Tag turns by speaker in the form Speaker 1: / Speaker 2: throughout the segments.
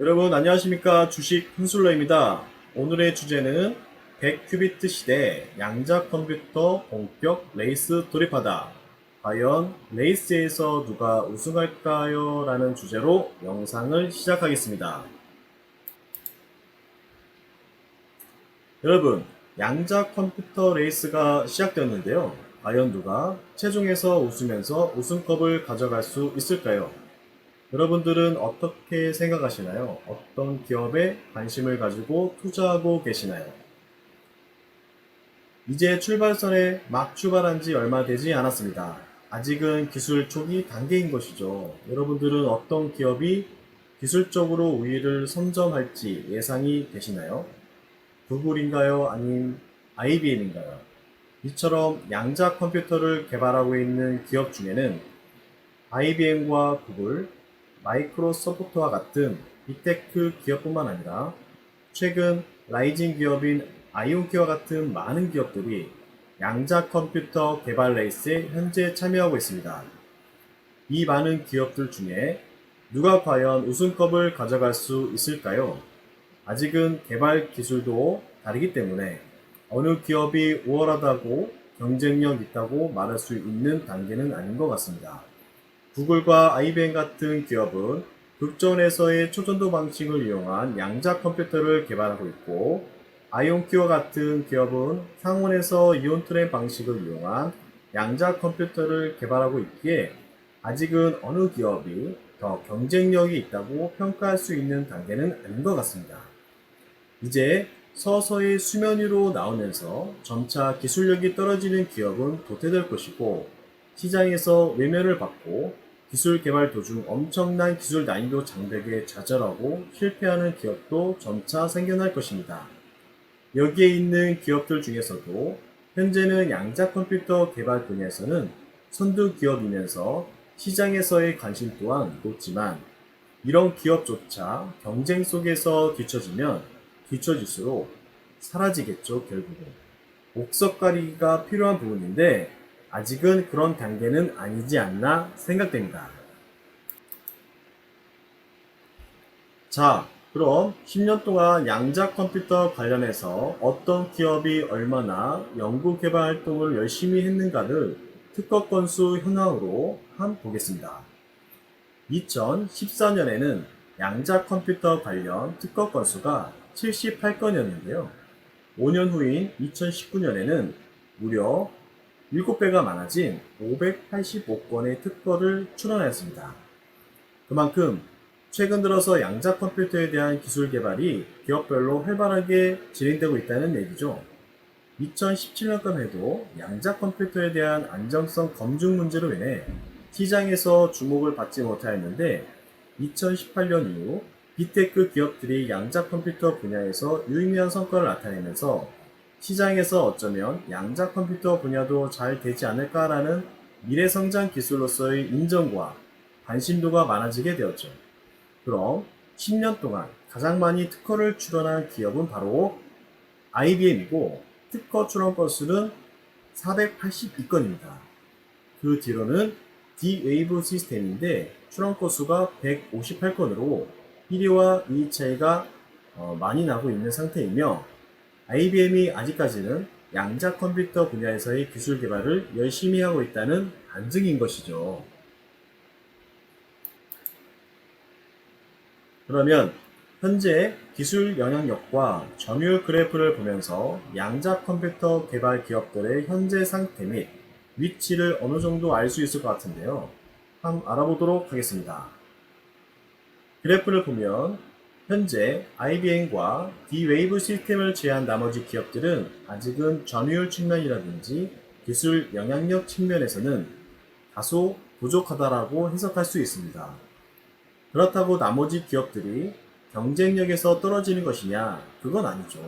Speaker 1: 여러분 안녕하십니까. 주식 hunsur러입니다. 오늘의 주제는 100큐비트 시대 양자 컴퓨터 본격 레이스 돌입하다. 과연 레이스에서 누가 우승할까요? 라는 주제로 영상을 시작하겠습니다. 여러분, 양자 컴퓨터 레이스가 시작되었는데요. 과연 누가 최종에서 웃으면서 우승컵을 가져갈 수 있을까요? 여러분들은 어떻게 생각하시나요? 어떤 기업에 관심을 가지고 투자하고 계시나요? 이제 출발선에 막 출발한 지 얼마 되지 않았습니다. 아직은 기술 초기 단계인 것이죠. 여러분들은 어떤 기업이 기술적으로 우위를 선점할지 예상이 되시나요? 구글인가요? 아님 IBM인가요? 이처럼 양자 컴퓨터를 개발하고 있는 기업 중에는 IBM과 구글, 마이크로소프트와 같은 빅테크 기업뿐만 아니라 최근 라이징 기업인 아이온키와 같은 많은 기업들이 양자 컴퓨터 개발 레이스에 현재 참여하고 있습니다. 이 많은 기업들 중에 누가 과연 우승컵을 가져갈 수 있을까요? 아직은 개발 기술도 다르기 때문에 어느 기업이 우월하다고 경쟁력 있다고 말할 수 있는 단계는 아닌 것 같습니다. 구글과 IBM 같은 기업은 극전에서의 초전도 방식을 이용한 양자 컴퓨터를 개발하고 있고, 아이온키와 같은 기업은 상온에서 이온 트랩 방식을 이용한 양자 컴퓨터를 개발하고 있기에 아직은 어느 기업이 더 경쟁력이 있다고 평가할 수 있는 단계는 아닌 것 같습니다. 이제 서서히 수면 위로 나오면서 점차 기술력이 떨어지는 기업은 도태될 것이고, 시장에서 외면을 받고 기술 개발 도중 엄청난 기술 난이도 장벽에 좌절하고 실패하는 기업도 점차 생겨날 것입니다. 여기에 있는 기업들 중에서도 현재는 양자 컴퓨터 개발 분야에서는 선두 기업이면서 시장에서의 관심 또한 높지만, 이런 기업조차 경쟁 속에서 뒤처질수록 사라지겠죠, 결국은. 옥석 가리기가 필요한 부분인데 아직은 그런 단계는 아니지 않나 생각됩니다. 자, 그럼 10년 동안 양자 컴퓨터 관련해서 어떤 기업이 얼마나 연구 개발 활동을 열심히 했는가를 특허 건수 현황으로 한번 보겠습니다. 2014년에는 양자 컴퓨터 관련 특허 건수가 78건이었는데요. 5년 후인 2019년에는 무려 7배가 많아진 585건의 특허를 출원하였습니다. 그만큼 최근 들어서 양자 컴퓨터에 대한 기술 개발이 기업별로 활발하게 진행되고 있다는 얘기죠. 2017년까지 해도 양자 컴퓨터에 대한 안정성 검증 문제로 인해 시장에서 주목을 받지 못하였는데, 2018년 이후 빅테크 기업들이 양자 컴퓨터 분야에서 유의미한 성과를 나타내면서 시장에서 어쩌면 양자 컴퓨터 분야도 잘 되지 않을까라는 미래성장 기술로서의 인정과 관심도가 많아지게 되었죠. 그럼 10년 동안 가장 많이 특허를 출원한 기업은 바로 IBM이고, 특허 출원 건수는 482건입니다. 그 뒤로는 D-Wave 시스템인데 출원 건수가 158건으로 1위와 2위 차이가 많이 나고 있는 상태이며, IBM이 아직까지는 양자 컴퓨터 분야에서의 기술 개발을 열심히 하고 있다는 반증인 것이죠. 그러면 현재 기술 영향력과 점유율 그래프를 보면서 양자 컴퓨터 개발 기업들의 현재 상태 및 위치를 어느 정도 알 수 있을 것 같은데요. 한번 알아보도록 하겠습니다. 그래프를 보면 현재 IBM과 D-Wave 시스템을 제외한 나머지 기업들은 아직은 점유율 측면이라든지 기술 영향력 측면에서는 다소 부족하다라고 해석할 수 있습니다. 그렇다고 나머지 기업들이 경쟁력에서 떨어지는 것이냐? 그건 아니죠.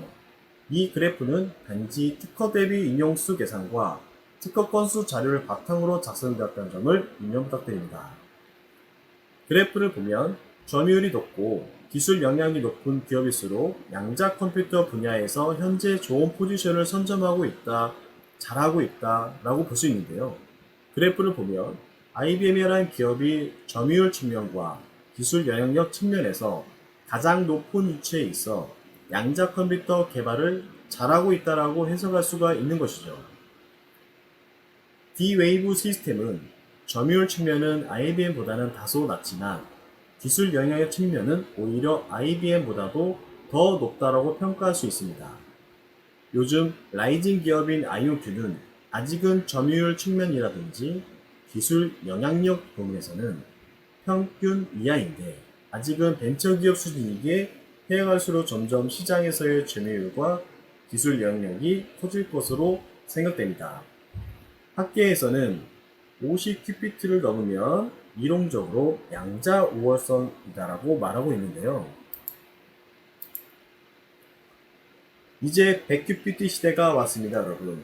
Speaker 1: 이 그래프는 단지 특허 대비 인용수 계산과 특허 건수 자료를 바탕으로 작성되었다는 점을 유념 부탁드립니다. 그래프를 보면 점유율이 높고 기술 역량이 높은 기업일수록 양자 컴퓨터 분야에서 현재 좋은 포지션을 선점하고 있다, 잘하고 있다 라고 볼 수 있는데요. 그래프를 보면 IBM이라는 기업이 점유율 측면과 기술 영향력 측면에서 가장 높은 위치에 있어 양자 컴퓨터 개발을 잘하고 있다라고 해석할 수가 있는 것이죠. D-Wave 시스템은 점유율 측면은 IBM보다는 다소 낮지만 기술 영향의 측면은 오히려 IBM보다도 더 높다라고 평가할 수 있습니다. 요즘 라이징 기업인 IonQ는 아직은 점유율 측면이라든지 기술 영향력 부분에서는 평균 이하인데 아직은 벤처기업 수준이기에 해외갈수록 점점 시장에서의 점유율과 기술 영향력이 커질 것으로 생각됩니다. 학계에서는 50큐피트를 넘으면 이론적으로 양자 우월성이다라고 말하고 있는데요. 이제 100큐피트 시대가 왔습니다, 여러분.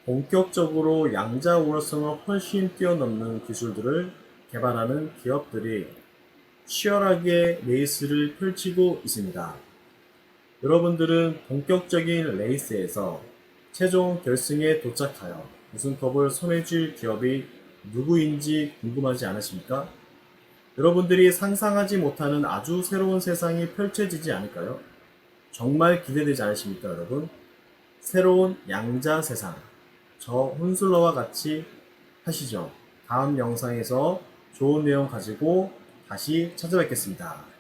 Speaker 1: 본격적으로 양자 우월성을 훨씬 뛰어넘는 기술들을 개발하는 기업들이 치열하게 레이스를 펼치고 있습니다. 여러분들은 본격적인 레이스에서 최종 결승에 도착하여 우승컵을 손에 쥘 기업이 누구인지 궁금하지 않으십니까? 여러분들이 상상하지 못하는 아주 새로운 세상이 펼쳐지지 않을까요? 정말 기대되지 않으십니까, 여러분? 새로운 양자 세상. 저 혼슬러와 같이 하시죠. 다음 영상에서 좋은 내용 가지고 다시 찾아뵙겠습니다.